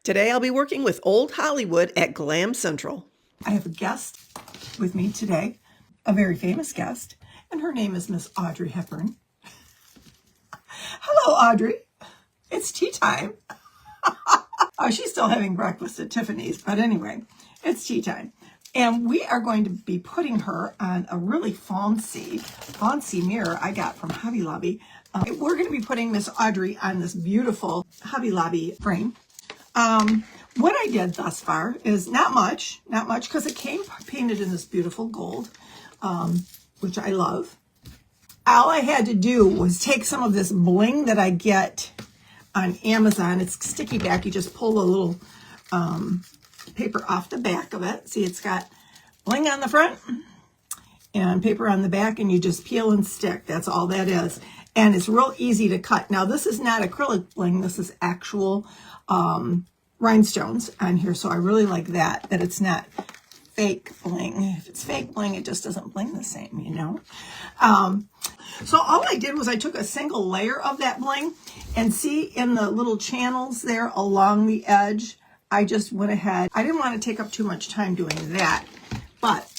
Today I'll be working with Old Hollywood at Glam Central. I have a guest with me today, a very famous guest, and her name is Miss Audrey Hepburn. Hello, Audrey. It's tea time. She's still having breakfast at Tiffany's, but anyway, it's tea time. And we are going to be putting her on a really fancy mirror I got from Hobby Lobby. We're going to be putting Miss Audrey on this beautiful Hobby Lobby frame. What I did thus far is not much, because it came painted in this beautiful gold, which I love. All I had to do was take some of this bling that I get on Amazon. It's sticky back. You just pull a little paper off the back of it. See, it's got bling on the front and paper on the back, and you just peel and stick. That's all that is. And it's real easy to cut. Now, this is not acrylic bling. This is actual rhinestones on here. So I really like that it's not fake bling. If it's fake bling, it just doesn't bling the same, you know? So all I did was I took a single layer of that bling, and see in the little channels there along the edge, I just went ahead. I didn't want to take up too much time doing that, but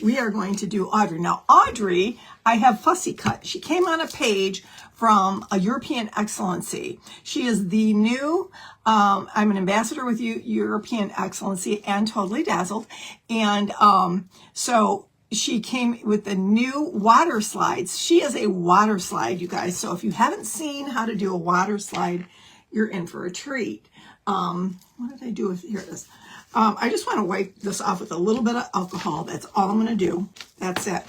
we are going to do Audrey. Now, Audrey, I have fussy cut. She came on a page from a European Excellency. She is the new, I'm an ambassador with European Excellency and Totally Dazzled. And so she came with the new water slides. She is a water slide, you guys. So if you haven't seen how to do a water slide, you're in for a treat. What did I do with, here it is. I just want to wipe this off with a little bit of alcohol. That's all I'm going to do. That's it.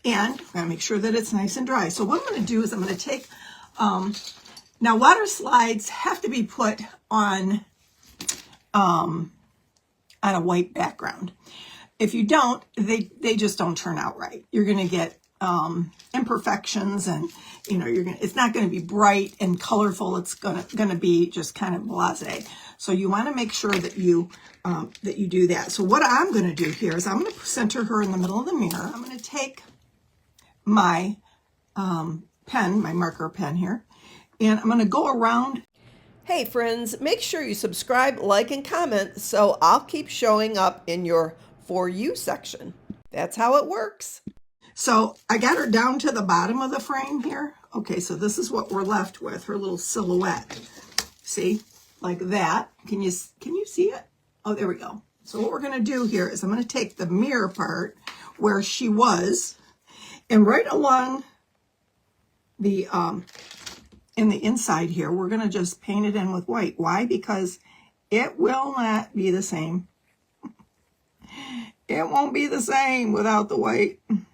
And I'm going to make sure that it's nice and dry. So what I'm going to do is I'm going to take, now water slides have to be put on a white background. If you don't, they just don't turn out right. You're going to get imperfections, and you know it's not going to be bright and colorful. It's going to be just kind of blasé. So you want to make sure that you do that. So what I'm going to do here is I'm going to center her in the middle of the mirror. I'm going to take my pen, my marker pen here, and I'm going to go around. Hey friends, make sure you subscribe, like, and comment so I'll keep showing up in your For You section. That's how it works. So I got her down to the bottom of the frame here. Okay, so this is what we're left with, her little silhouette. See, like that. Can you see it? Oh, there we go. So what we're going to do here is I'm going to take the mirror part where she was, and right along the in the inside here, we're going to just paint it in with white. Why? Because it will not be the same. It won't be the same without the white. And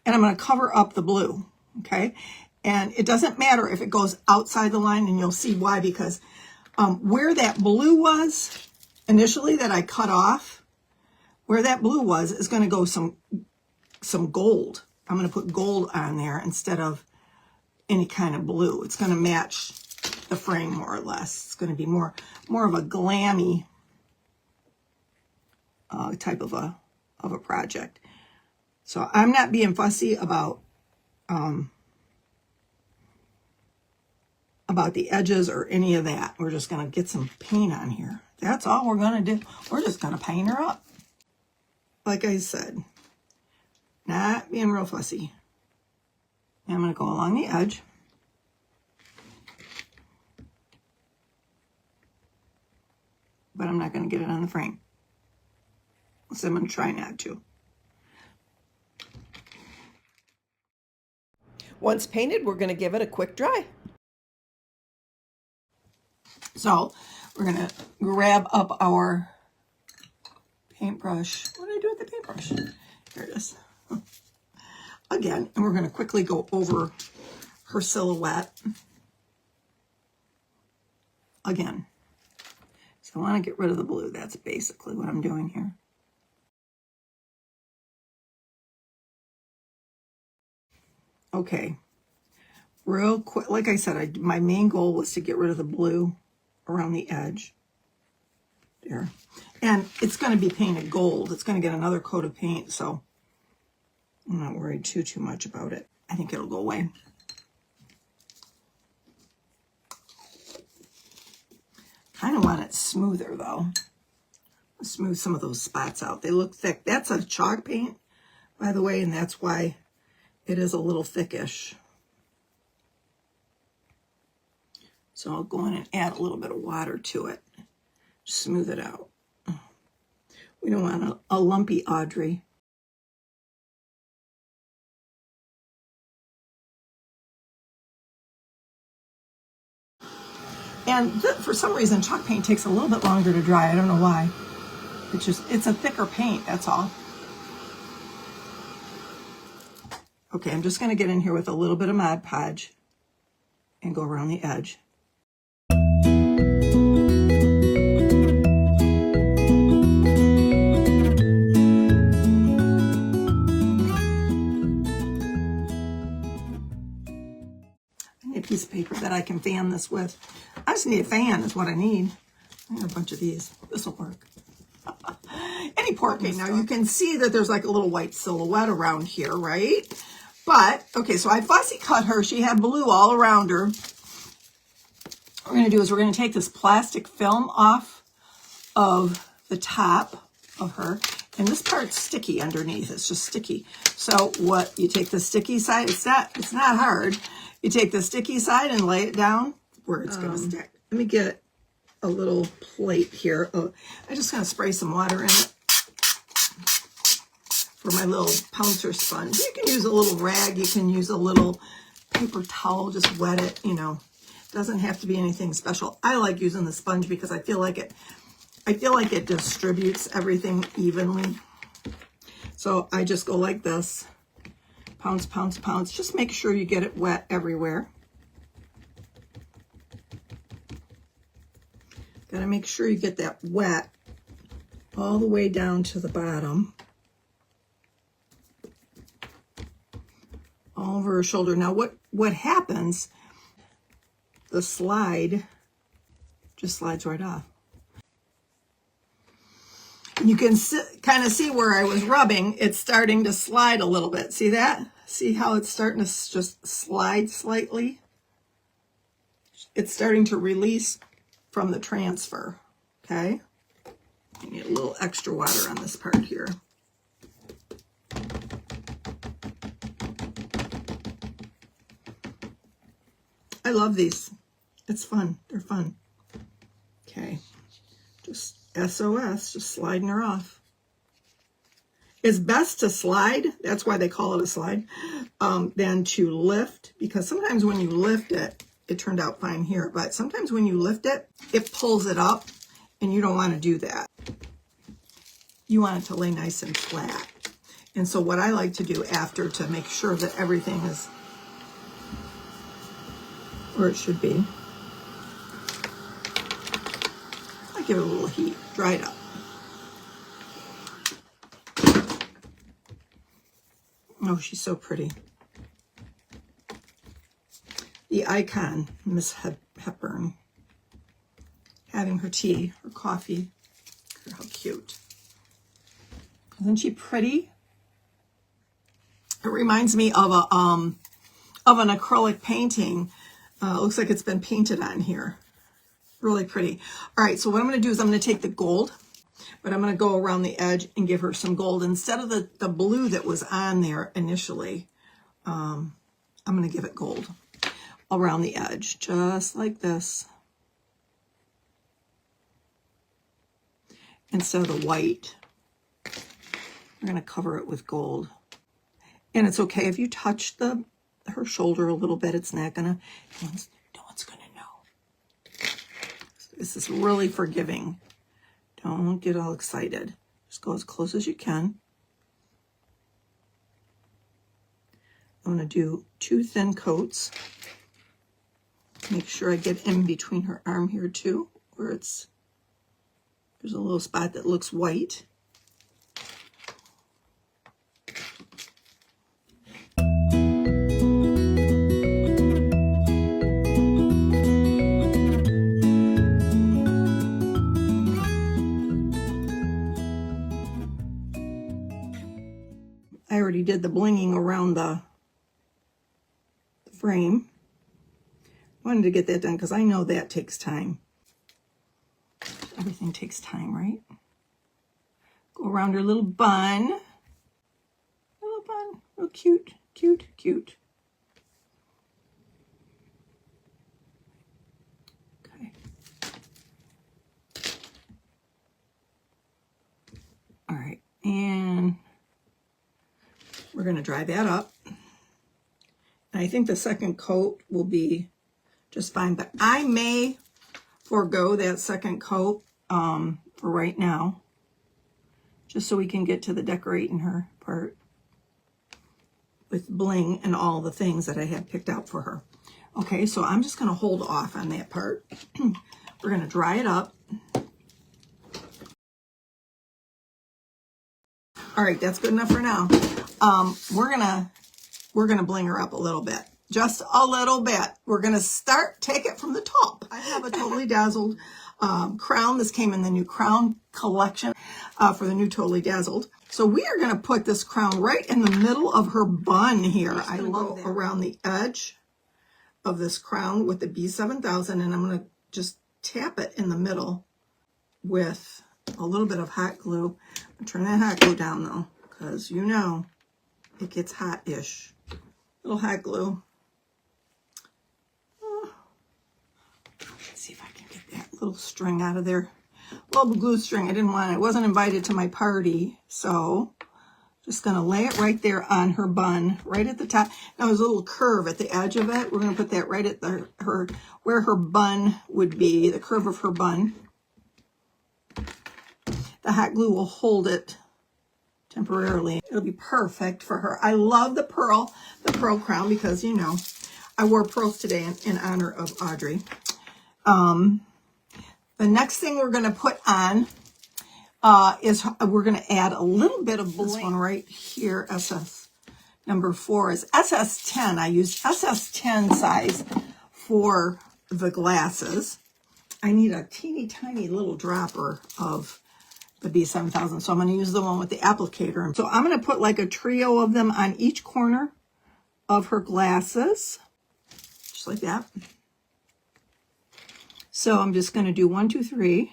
I'm going to cover up the blue, okay? And it doesn't matter if it goes outside the line, and you'll see why, because where that blue was initially that I cut off, where that blue was is going to go some gold. I'm going to put gold on there instead of any kind of blue. It's going to match the frame more or less. It's going to be more of a glammy type of a project. So I'm not being fussy about the edges or any of that. We're just going to get some paint on here. That's all we're going to do. We're just going to paint her up. Like I said, not being real fussy. And I'm going to go along the edge. But I'm not going to get it on the frame. So I'm going to try not to. Once painted, we're going to give it a quick dry. So we're going to grab up our paintbrush. What did I do with the paintbrush? Here it is. Again, and we're going to quickly go over her silhouette. Again. So I want to get rid of the blue. That's basically what I'm doing here. Okay, real quick, like I said, my main goal was to get rid of the blue around the edge there. And it's going to be painted gold. It's going to get another coat of paint, so I'm not worried too much about it. I think it'll go away. Kind of want it smoother though. Smooth some of those spots out. They look thick. That's a chalk paint, by the way, and that's why it is a little thickish. So I'll go in and add a little bit of water to it. Smooth it out. We don't want a lumpy Audrey. And for some reason, chalk paint takes a little bit longer to dry. I don't know why. It's a thicker paint, that's all. Okay, I'm just going to get in here with a little bit of Mod Podge and go around the edge. I need a piece of paper that I can fan this with. I just need a fan is what I need. I need a bunch of these. This will work. Any pork. Okay, now you can see that there's like a little white silhouette around here, right? But, okay, so I fussy cut her. She had blue all around her. What we're going to do is we're going to take this plastic film off of the top of her. And this part's sticky underneath. It's just sticky. So what, you take the sticky side. It's not hard. You take the sticky side and lay it down where it's going to stick. Let me get a little plate here. Oh, I'm just going to spray some water in it for my little pouncer sponge. You can use a little rag. You can use a little paper towel. Just wet it, you know. It doesn't have to be anything special. I like using the sponge because I feel like it distributes everything evenly. So I just go like this. Pounce, pounce, pounce. Just make sure you get it wet everywhere. Got to make sure you get that wet all the way down to the bottom. All over her shoulder. Now what happens, the slide just slides right off. And you can kind of see where I was rubbing. It's starting to slide a little bit. See that? See how it's starting to just slide slightly? It's starting to release from the transfer, okay? I need a little extra water on this part here. I love these. It's fun. They're fun. Okay. Just SOS, just sliding her off. It's best to slide, that's why they call it a slide, than to lift, because sometimes when you lift it, it turned out fine here, but sometimes when you lift it, it pulls it up, and you don't want to do that. You want it to lay nice and flat. And so what I like to do after to make sure that everything is where it should be, I give it a little heat, dry it up. Oh, she's so pretty. The icon, Miss Hepburn, having her tea, her coffee. Look at how cute. Isn't she pretty? It reminds me of an acrylic painting. It looks like it's been painted on here. Really pretty. All right, so what I'm going to do is I'm going to take the gold, but I'm going to go around the edge and give her some gold. Instead of the blue that was on there initially, I'm going to give it gold around the edge, just like this. Instead of the white, we're going to cover it with gold. And it's okay if you touch her shoulder a little bit. It's not going to, no one's going to know. This is really forgiving. Don't get all excited. Just go as close as you can. I'm going to do 2 thin coats. Make sure I get in between her arm here too, where there's a little spot that looks white. I already did the blinging around the frame. Wanted to get that done because I know that takes time. Everything takes time, right? Go around her little bun. Little bun. Real cute, cute, cute. Okay. All right. And we're going to dry that up. And I think the second coat will be just fine. But I may forego that second coat for right now, just so we can get to the decorating her part with bling and all the things that I have picked out for her. Okay, so I'm just going to hold off on that part. We're going to dry it up. All right, that's good enough for now. We're gonna bling her up a little bit, just a little bit. We're gonna take it from the top. I have a Totally Dazzled crown. This came in the new crown collection for the new Totally Dazzled. So we are gonna put this crown right in the middle of her bun here. I love that. Around the edge of this crown with the B7000, and I'm gonna just tap it in the middle with a little bit of hot glue. Turn that hot glue down though, because you know it gets hot-ish. Little hot glue. Let's see if I can get that little string out of there. Little glue string. I didn't want it. I wasn't invited to my party, so just gonna lay it right there on her bun, right at the top. Now there's a little curve at the edge of it. We're gonna put that right at where her bun would be, the curve of her bun. The hot glue will hold it temporarily. It'll be perfect for her. I love the pearl crown, because, you know, I wore pearls today in honor of Audrey. The next thing we're going to put on is we're going to add a little bit of bling. This one right here, SS number 4 is SS10. I used SS10 size for the glasses. I need a teeny tiny little dropper of the B7000. So I'm going to use the one with the applicator. So I'm going to put like a trio of them on each corner of her glasses, just like that. So I'm just going to do 1, 2, 3,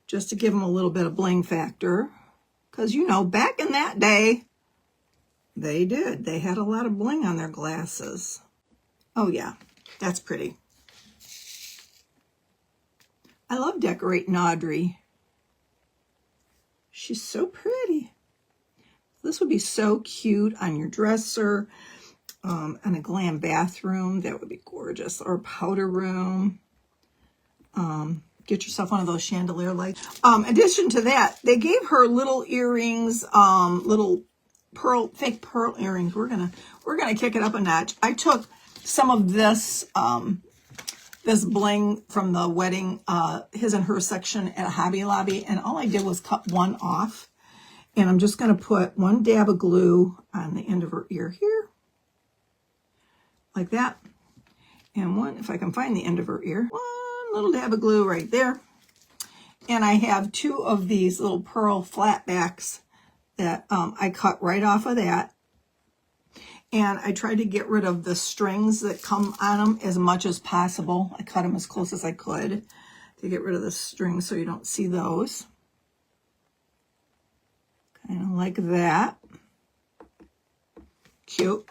just to give them a little bit of bling factor. Because, you know, back in that day, they did. They had a lot of bling on their glasses. Oh yeah, that's pretty. I love decorating Audrey. She's so pretty. This would be so cute on your dresser, in a glam bathroom. That would be gorgeous. Or powder room. Get yourself one of those chandelier lights. In addition to that, they gave her little earrings, little fake pearl earrings. We're gonna kick it up a notch. I took some of this this bling from the wedding, his and her section at Hobby Lobby, and all I did was cut one off. And I'm just going to put one dab of glue on the end of her ear here, like that. And one, if I can find the end of her ear, one little dab of glue right there. And I have 2 of these little pearl flat backs that I cut right off of that. And I tried to get rid of the strings that come on them as much as possible. I cut them as close as I could to get rid of the strings so you don't see those. Kind of like that. Cute.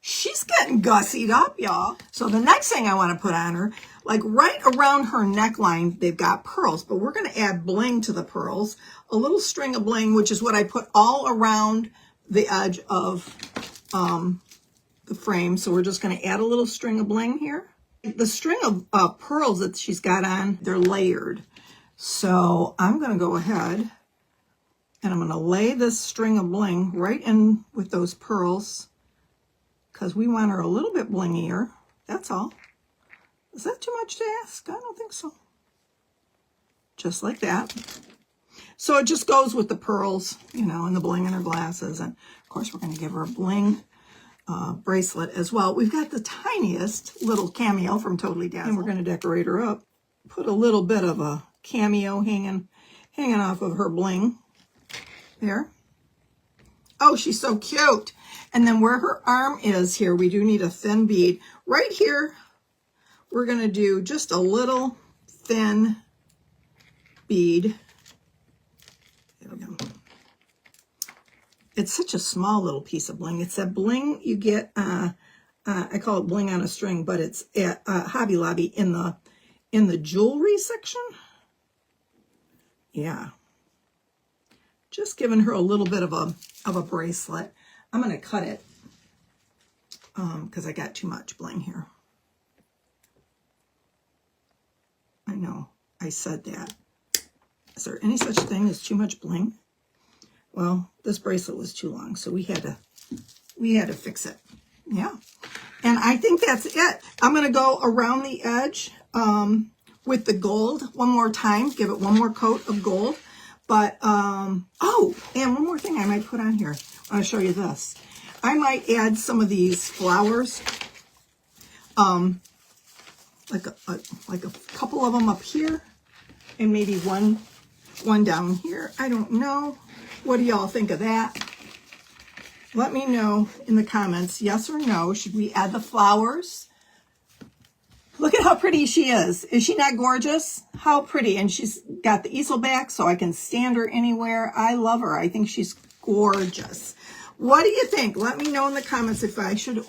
She's getting gussied up, y'all. So the next thing I want to put on her, like right around her neckline, they've got pearls, but we're going to add bling to the pearls. A little string of bling, which is what I put all around the edge of the frame. So we're just going to add a little string of bling here. The string of pearls that she's got on, they're layered. So I'm going to go ahead and I'm going to lay this string of bling right in with those pearls, because we want her a little bit blingier. That's all. Is that too much to ask? I don't think so. Just like that. So it just goes with the pearls, you know, and the bling in her glasses. And of course, we're going to give her a bling bracelet as well. We've got the tiniest little cameo from Totally Dazzled. And we're going to decorate her up. Put a little bit of a cameo hanging off of her bling there. Oh, she's so cute. And then where her arm is here, we do need a thin bead. Right here, we're going to do just a little thin bead. There we go. It's such a small little piece of bling. It's a bling you get, I call it bling on a string, but it's at Hobby Lobby in the jewelry section. Yeah. Just giving her a little bit of a bracelet. I'm going to cut it because I got too much bling here. I know, I said that. Is there any such thing as too much bling? Well, this bracelet was too long, so we had to fix it. Yeah. And I think that's it. I'm going to go around the edge with the gold one more time, give it one more coat of gold. But, oh, and one more thing I might put on here. I want to show you this. I might add some of these flowers, like a couple of them up here, and maybe one down here. I don't know. What do y'all think of that? Let me know in the comments, yes or no. Should we add the flowers? Look at how pretty she is. Is she not gorgeous? How pretty. And she's got the easel back so I can stand her anywhere. I love her. I think she's gorgeous. What do you think? Let me know in the comments if I should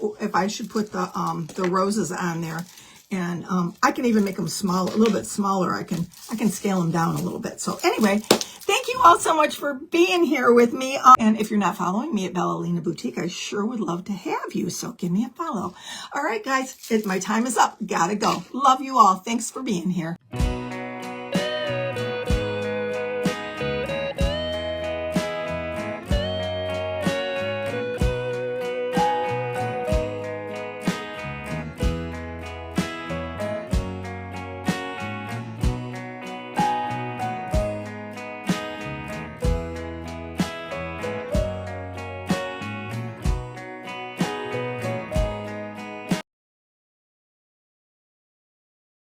put the roses on there. And I can even make them small, a little bit smaller. I can scale them down a little bit. So anyway, thank you all so much for being here with me. And if you're not following me at Bellalina Boutique, I sure would love to have you. So give me a follow. All right, guys, my time is up. Gotta go. Love you all. Thanks for being here.